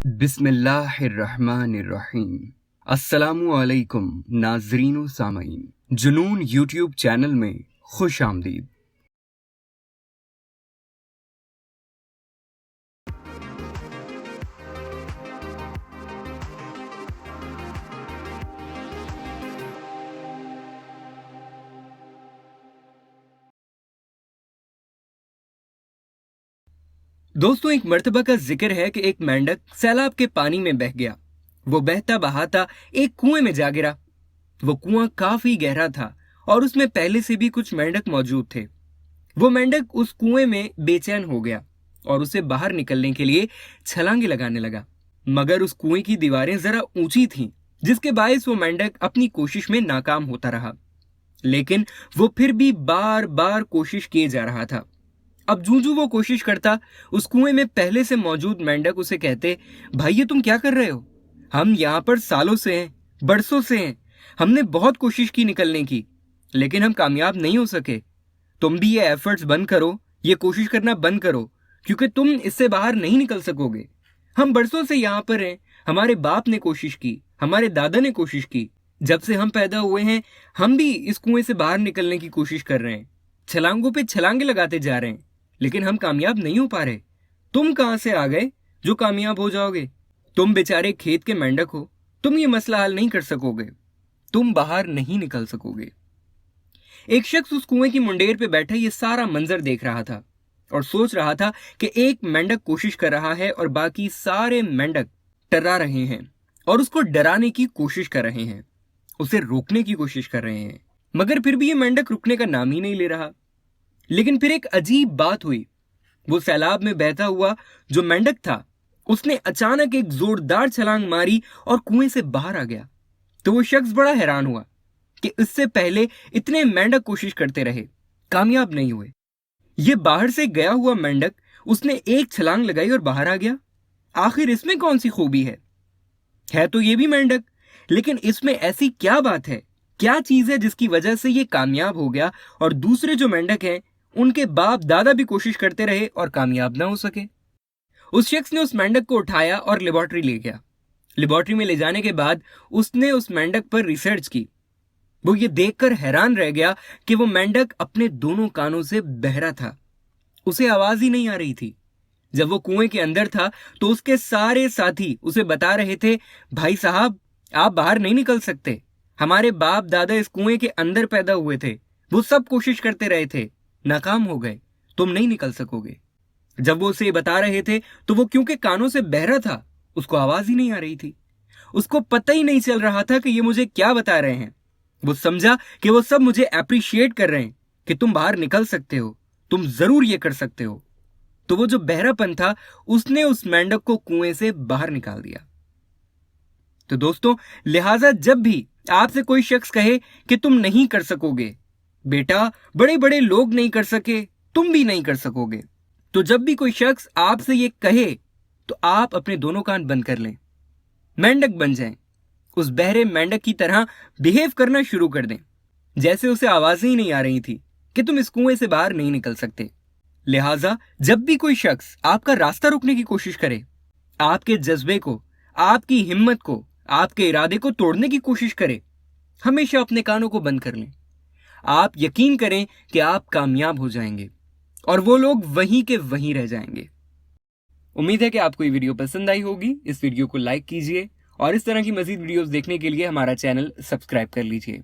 बिस्मिल्लाहिर्रहमानिर्रहीम। अस्सलामुअलैकुम नाज़रीन व सामईन, जुनून यूट्यूब चैनल में खुश आमदीद। दोस्तों, एक मर्तबा का जिक्र है कि एक मेंढक सैलाब के पानी में बह गया। वो बहता बहाता एक कुएं में जा गिरा। वो कुआं काफी गहरा था और उसमें पहले से भी कुछ मेंढक मौजूद थे। वो मेंढक उस कुएं में बेचैन हो गया और उसे बाहर निकलने के लिए छलांगे लगाने लगा, मगर उस कुएं की दीवारें जरा ऊंची थीं, जिसके बायस वो मेंढक अपनी कोशिश में नाकाम होता रहा। लेकिन वो फिर भी बार बार कोशिश किए जा रहा था। अब जूं वो कोशिश करता, उस कुएं में पहले से मौजूद मेंढक उसे कहते, भाई ये तुम क्या कर रहे हो? हम यहाँ पर सालों से हैं, बरसों से हैं। हमने बहुत कोशिश की निकलने की, लेकिन हम कामयाब नहीं हो सके। तुम भी ये एफर्ट्स बंद करो, ये कोशिश करना बंद करो, क्योंकि तुम इससे बाहर नहीं निकल सकोगे। हम बरसों से यहाँ पर हैं। हमारे बाप ने कोशिश की, हमारे दादा ने कोशिश की। जब से हम पैदा हुए हैं, हम भी इस कुएं से बाहर निकलने की कोशिश कर रहे हैं, छलांगों पे छलांगे लगाते जा रहे हैं, लेकिन हम कामयाब नहीं हो पा रहे। तुम कहां से आ गए जो कामयाब हो जाओगे? तुम बेचारे खेत के मेंढक हो, तुम ये मसला हल नहीं कर सकोगे, तुम बाहर नहीं निकल सकोगे। एक शख्स उस कुएं की मुंडेर पे बैठा ये सारा मंजर देख रहा था और सोच रहा था कि एक मेंढक कोशिश कर रहा है और बाकी सारे मेंढक टर्रा रहे हैं और उसको डराने की कोशिश कर रहे हैं, उसे रोकने की कोशिश कर रहे हैं, मगर फिर भी ये मेंढक रुकने का नाम ही नहीं ले रहा। लेकिन फिर एक अजीब बात हुई। वो सैलाब में बहता हुआ जो मेंढक था, उसने अचानक एक जोरदार छलांग मारी और कुएं से बाहर आ गया। तो वो शख्स बड़ा हैरान हुआ कि इससे पहले इतने मेंढक कोशिश करते रहे, कामयाब नहीं हुए। ये बाहर से गया हुआ मेंढक, उसने एक छलांग लगाई और बाहर आ गया। आखिर इसमें कौन सी खूबी है तो ये भी मेंढक, लेकिन इसमें ऐसी क्या बात है, क्या चीज है जिसकी वजह से ये कामयाब हो गया और दूसरे जो मेंढक हैं, उनके बाप दादा भी कोशिश करते रहे और कामयाब ना हो सके? उस शख्स ने उस मेंढक को उठाया और लेबोरेटरी ले गया। लेबोरेटरी में ले जाने के बाद उसने उस मेंढक पर रिसर्च की। वो ये देखकर हैरान रह गया कि वो मेंढक अपने दोनों कानों से बहरा था, उसे आवाज ही नहीं आ रही थी। जब वो कुएं के अंदर था तो उसके सारे साथी उसे बता रहे थे, भाई साहब आप बाहर नहीं निकल सकते, हमारे बाप दादा इस कुएं के अंदर पैदा हुए थे, वो सब कोशिश करते रहे थे, नाकाम हो गए, तुम नहीं निकल सकोगे। जब वो उसे बता रहे थे तो वो क्योंकि कानों से बहरा था, उसको आवाज ही नहीं आ रही थी, उसको पता ही नहीं चल रहा था कि ये मुझे क्या बता रहे हैं। वो समझा कि वो सब मुझे अप्रिशिएट कर रहे हैं कि तुम बाहर निकल सकते हो, तुम जरूर ये कर सकते हो। तो वो जो बहरापन था, उसने उस मेंढक को कुएं से बाहर निकाल दिया। तो दोस्तों, लिहाजा जब भी आपसे कोई शख्स कहे कि तुम नहीं कर सकोगे, बेटा बड़े बड़े लोग नहीं कर सके, तुम भी नहीं कर सकोगे। तो जब भी कोई शख्स आपसे ये कहे तो आप अपने दोनों कान बंद कर लें, मेंढक बन जाएं, उस बहरे मेंढक की तरह बिहेव करना शुरू कर दें, जैसे उसे आवाजें ही नहीं आ रही थी कि तुम इस कुएं से बाहर नहीं निकल सकते। लिहाजा जब भी कोई शख्स आपका रास्ता रोकने की कोशिश करे, आपके जज्बे को, आपकी हिम्मत को, आपके इरादे को तोड़ने की कोशिश करे, हमेशा अपने कानों को बंद कर लें। आप यकीन करें कि आप कामयाब हो जाएंगे और वो लोग वहीं के वहीं रह जाएंगे। उम्मीद है कि आपको ये वीडियो पसंद आई होगी। इस वीडियो को लाइक कीजिए और इस तरह की मजीद वीडियोस देखने के लिए हमारा चैनल सब्सक्राइब कर लीजिए।